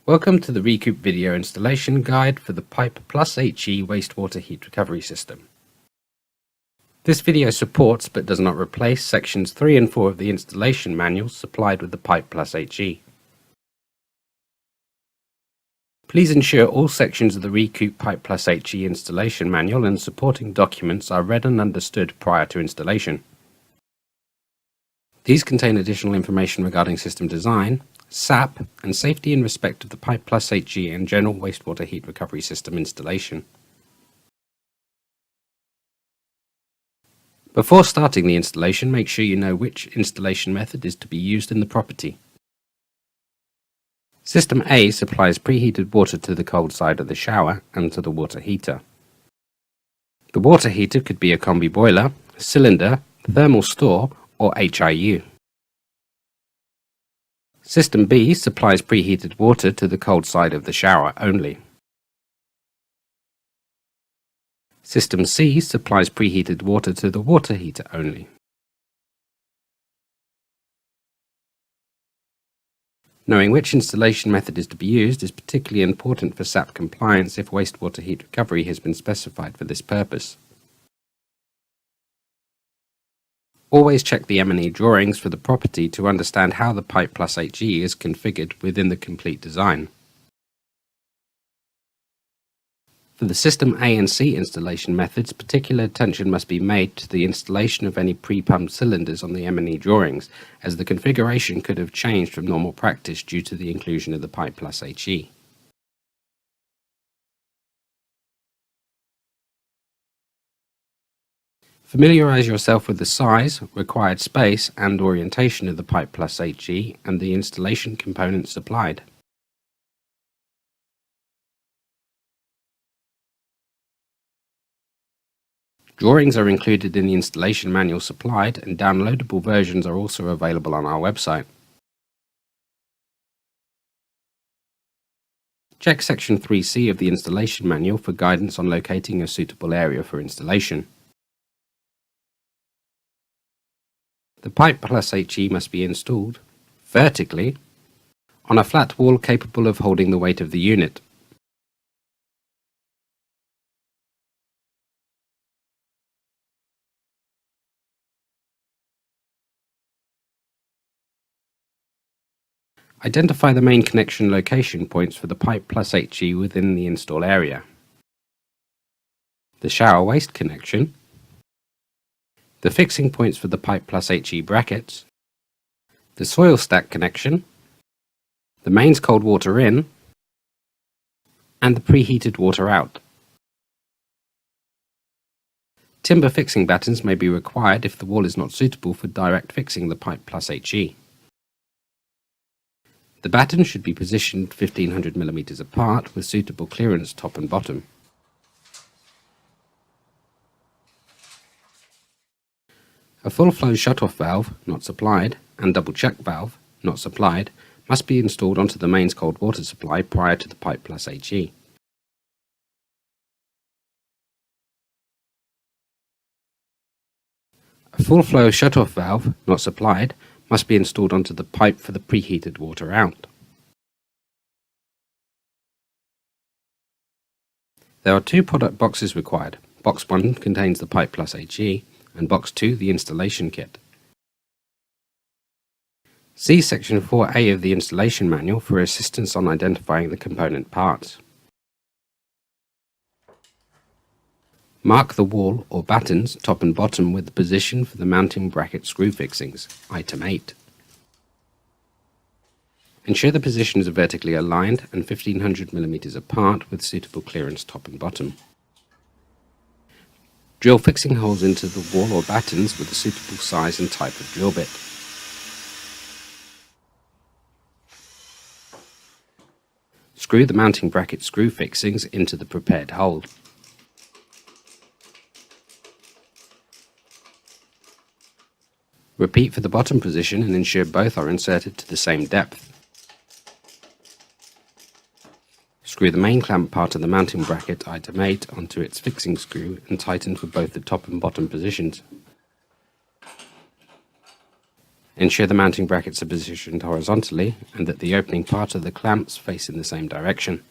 Welcome to the Recoup video installation guide for the Pipe HE wastewater heat recovery system. This video supports but does not replace sections 3 and 4 of the installation manual supplied with the Pipe HE. Please ensure all sections of the Recoup Pipe HE installation manual and supporting documents are read and understood prior to installation. These contain additional information regarding system design, SAP, and safety in respect of the Pipe HE and general wastewater heat recovery system installation. Before starting the installation, make sure you know which installation method is to be used in the property. System A supplies preheated water to the cold side of the shower and to the water heater. The water heater could be a combi boiler, cylinder, thermal store, or HIU. System B supplies preheated water to the cold side of the shower only. System C supplies preheated water to the water heater only. Knowing which installation method is to be used is particularly important for SAP compliance if wastewater heat recovery has been specified for this purpose. Always check the M&E drawings for the property to understand how the Pipe HE is configured within the complete design. For the System A and C installation methods, particular attention must be made to the installation of any pre-pumped cylinders on the M&E drawings, as the configuration could have changed from normal practice due to the inclusion of the Pipe HE. Familiarize yourself with the size, required space and orientation of the Pipe HE and the installation components supplied. Drawings are included in the installation manual supplied, and downloadable versions are also available on our website. Check section 3C of the installation manual for guidance on locating a suitable area for installation. The Pipe HE must be installed vertically on a flat wall capable of holding the weight of the unit. Identify the main connection location points for the Pipe HE within the install area. The shower waste connection, the fixing points for the Pipe HE brackets, the soil stack connection, the mains cold water in, and the preheated water out. Timber fixing battens may be required if the wall is not suitable for direct fixing the Pipe HE. The batten should be positioned 1500 mm apart with suitable clearance top and bottom. A full flow shut-off valve, not supplied, and double check valve, not supplied, must be installed onto the mains cold water supply prior to the Pipe HE. A full flow shut-off valve, not supplied, must be installed onto the pipe for the preheated water out. There are two product boxes required. Box 1 contains the Pipe HE, and Box 2 the installation kit. See section 4A of the installation manual for assistance on identifying the component parts. Mark the wall or battens top and bottom with the position for the mounting bracket screw fixings, item 8. Ensure the positions are vertically aligned and 1500 mm apart with suitable clearance top and bottom. Drill fixing holes into the wall or battens with a suitable size and type of drill bit. Screw the mounting bracket screw fixings into the prepared hole. Repeat for the bottom position and ensure both are inserted to the same depth. Screw the main clamp part of the mounting bracket, item 8, onto its fixing screw and tighten for both the top and bottom positions. Ensure the mounting brackets are positioned horizontally and that the opening part of the clamps face in the same direction.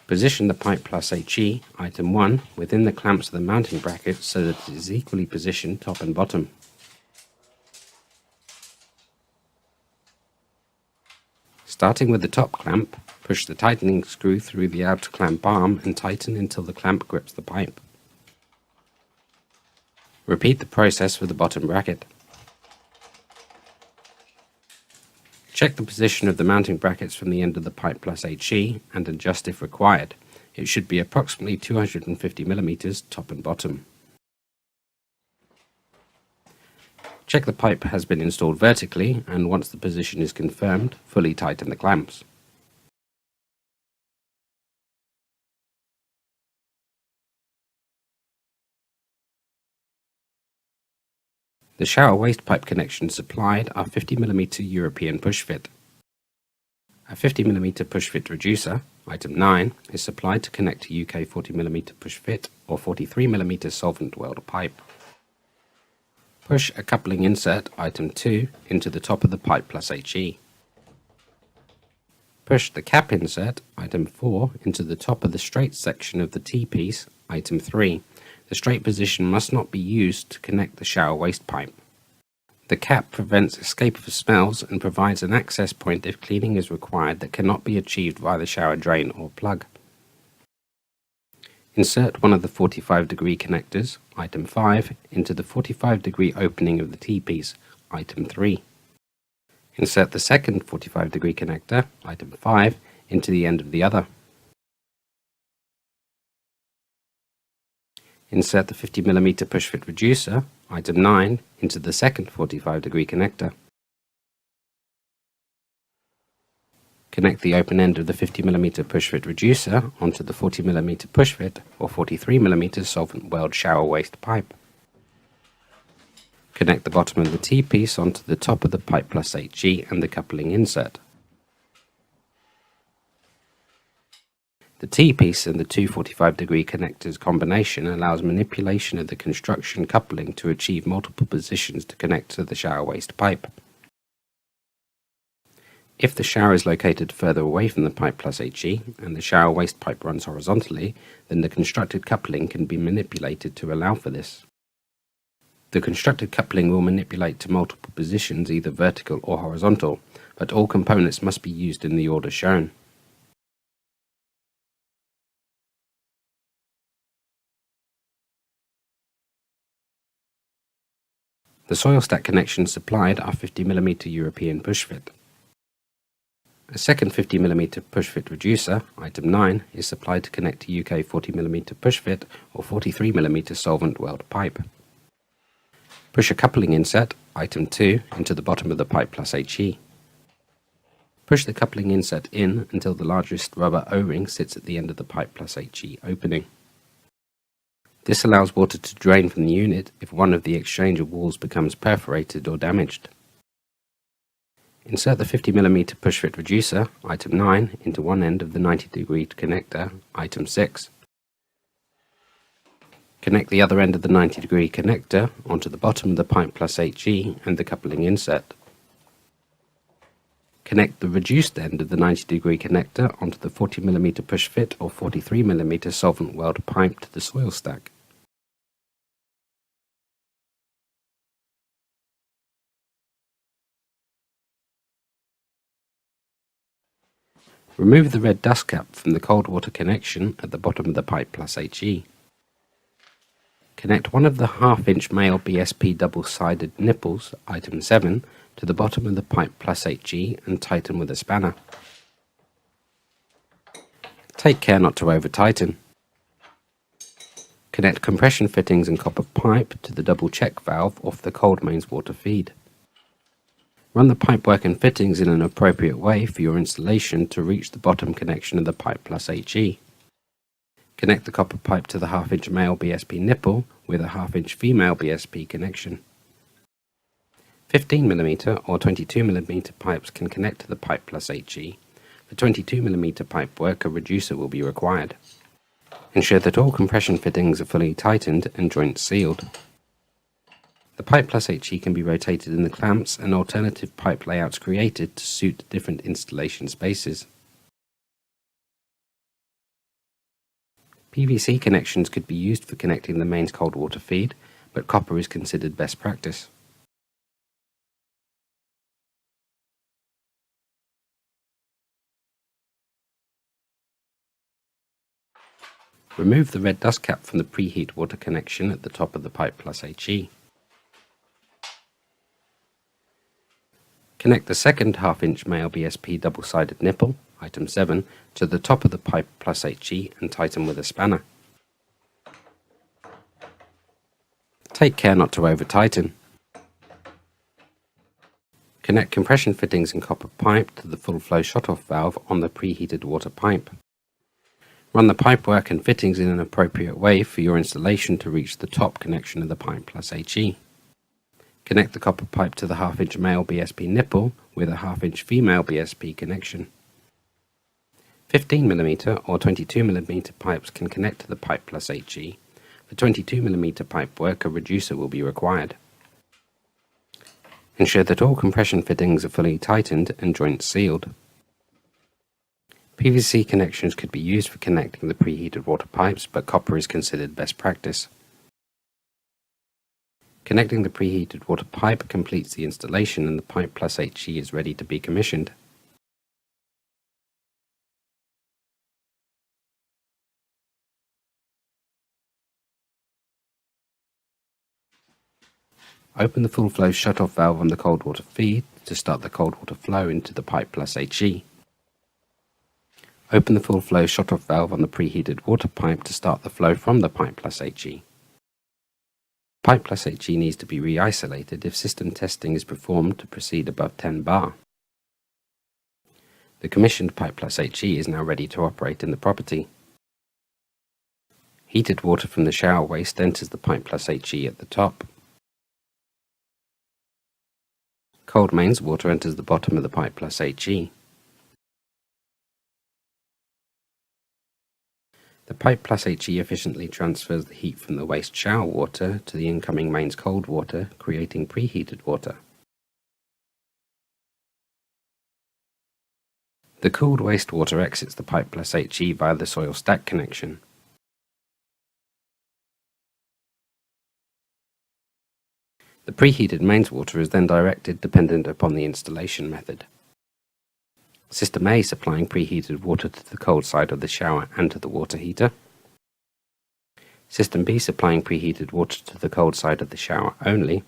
Position the pipe plus HE, item 1, within the clamps of the mounting bracket so that it is equally positioned top and bottom. Starting with the top clamp, push the tightening screw through the outer clamp arm and tighten until the clamp grips the pipe. Repeat the process for the bottom bracket. Check the position of the mounting brackets from the end of the pipe plus HE and adjust if required. It should be approximately 250 mm top and bottom. Check the pipe has been installed vertically, and once the position is confirmed, fully tighten the clamps. The shower waste pipe connections supplied are 50 mm European push fit. A 50 mm push fit reducer, item 9, is supplied to connect to UK 40 mm push fit or 43 mm solvent weld pipe. Push a coupling insert, item 2, into the top of the pipe plus HE. Push the cap insert, item 4, into the top of the straight section of the T-piece, item 3. The straight position must not be used to connect the shower waste pipe. The cap prevents escape of smells and provides an access point if cleaning is required that cannot be achieved via the shower drain or plug. Insert one of the 45-degree connectors, item 5, into the 45-degree opening of the T-piece, item 3. Insert the second 45-degree connector, item 5, into the end of the other. Insert the 50 mm push fit reducer, item 9, into the second 45-degree connector. Connect the open end of the 50 mm push fit reducer onto the 40 mm push fit or 43 mm solvent weld shower waste pipe. Connect the bottom of the T-piece onto the top of the pipe plus HE and the coupling insert. The T-piece and the two 45-degree connectors combination allows manipulation of the construction coupling to achieve multiple positions to connect to the shower waste pipe. If the shower is located further away from the pipe plus HE and the shower waste pipe runs horizontally, then the constructed coupling can be manipulated to allow for this. The constructed coupling will manipulate to multiple positions, either vertical or horizontal, but all components must be used in the order shown. The soil stack connections supplied are 50 mm European push fit. A second 50 mm push fit reducer, item 9, is supplied to connect to UK 40 mm push fit or 43 mm solvent weld pipe. Push a coupling insert, item 2, into the bottom of the pipe plus HE. Push the coupling insert in until the largest rubber O-ring sits at the end of the pipe plus HE opening. This allows water to drain from the unit if one of the exchanger walls becomes perforated or damaged. Insert the 50 mm push fit reducer, item 9, into one end of the 90-degree connector, item 6. Connect the other end of the 90-degree connector onto the bottom of the pipe plus HE and the coupling insert. Connect the reduced end of the 90-degree connector onto the 40 mm push fit or 43 mm solvent weld pipe to the soil stack. Remove the red dust cap from the cold water connection at the bottom of the pipe plus HE. Connect one of the 1/2-inch male BSP double-sided nipples, item 7, to the bottom of the pipe plus HE and tighten with a spanner. Take care not to over-tighten. Connect compression fittings and copper pipe to the double check valve off the cold mains water feed. Run the pipework and fittings in an appropriate way for your installation to reach the bottom connection of the pipe plus HE. Connect the copper pipe to the 1/2-inch male BSP nipple with a 1/2-inch female BSP connection. 15 mm or 22 mm pipes can connect to the pipe plus HE. For 22 mm pipe work, a reducer will be required. Ensure that all compression fittings are fully tightened and joints sealed. The Pipe Plus HE can be rotated in the clamps and alternative pipe layouts created to suit different installation spaces. PVC connections could be used for connecting the mains cold water feed, but copper is considered best practice. Remove the red dust cap from the preheat water connection at the top of the Pipe Plus HE. Connect the second half-inch male BSP double-sided nipple, item 7, to the top of the Pipe Plus HE and tighten with a spanner. Take care not to over-tighten. Connect compression fittings and copper pipe to the full flow shut-off valve on the preheated water pipe. Run the pipework and fittings in an appropriate way for your installation to reach the top connection of the Pipe Plus HE. Connect the copper pipe to the half-inch male BSP nipple with a half-inch female BSP connection. 15mm or 22mm pipes can connect to the Pipe Plus HE. For 22mm pipework, a reducer will be required. Ensure that all compression fittings are fully tightened and joints sealed. PVC connections could be used for connecting the preheated water pipes, but copper is considered best practice. Connecting the preheated water pipe completes the installation and the Pipe Plus HE is ready to be commissioned. Open the full flow shut-off valve on the cold water feed to start the cold water flow into the Pipe Plus HE. Open the full flow shut-off valve on the preheated water pipe to start the flow from the Pipe Plus HE. Pipe Plus HE needs to be re-isolated if system testing is performed to proceed above 10 bar. The commissioned Pipe Plus HE is now ready to operate in the property. Heated water from the shower waste enters the Pipe Plus HE at the top. Cold mains water enters the bottom of the Pipe Plus HE. The Pipe Plus HE efficiently transfers the heat from the waste shower water to the incoming mains cold water, creating preheated water. The cooled wastewater exits the Pipe Plus HE via the soil stack connection. The preheated mains water is then directed dependent upon the installation method. System A supplying preheated water to the cold side of the shower and to the water heater. System B supplying preheated water to the cold side of the shower only.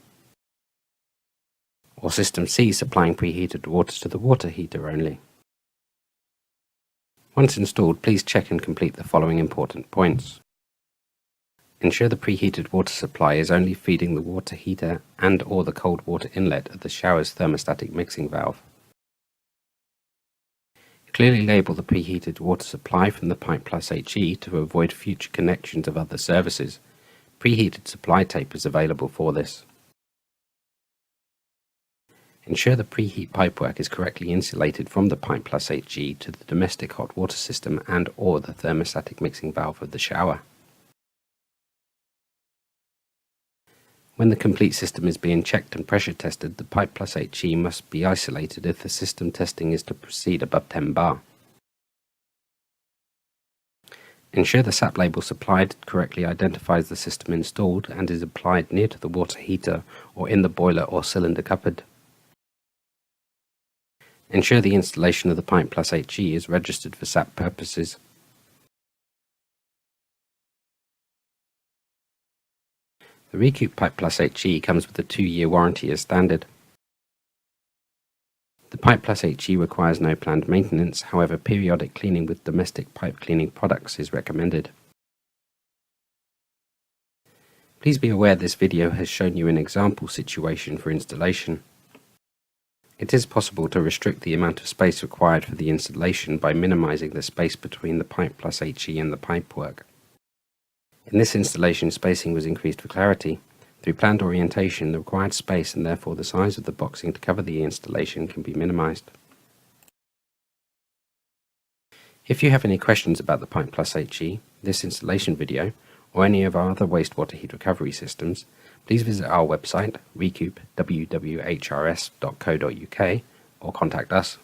Or System C supplying preheated water to the water heater only. Once installed, please check and complete the following important points. Ensure the preheated water supply is only feeding the water heater and/or the cold water inlet of the shower's thermostatic mixing valve. Clearly label the preheated water supply from the Pipe Plus HE to avoid future connections of other services. Preheated supply tape is available for this. Ensure the preheat pipework is correctly insulated from the Pipe Plus HE to the domestic hot water system and/or the thermostatic mixing valve of the shower. When the complete system is being checked and pressure tested, the Pipe Plus HE must be isolated if the system testing is to proceed above 10 bar. Ensure the SAP label supplied correctly identifies the system installed and is applied near to the water heater or in the boiler or cylinder cupboard. Ensure the installation of the Pipe Plus HE is registered for SAP purposes. The Recoup Pipe Plus HE comes with a 2-year warranty as standard. The Pipe Plus HE requires no planned maintenance, however periodic cleaning with domestic pipe cleaning products is recommended. Please be aware this video has shown you an example situation for installation. It is possible to restrict the amount of space required for the installation by minimizing the space between the Pipe Plus HE and the pipework. In this installation, spacing was increased for clarity. Through planned orientation, the required space and therefore the size of the boxing to cover the installation can be minimized. If you have any questions about the Pipe Plus HE, this installation video, or any of our other wastewater heat recovery systems, please visit our website, recoupwwhrs.co.uk, or contact us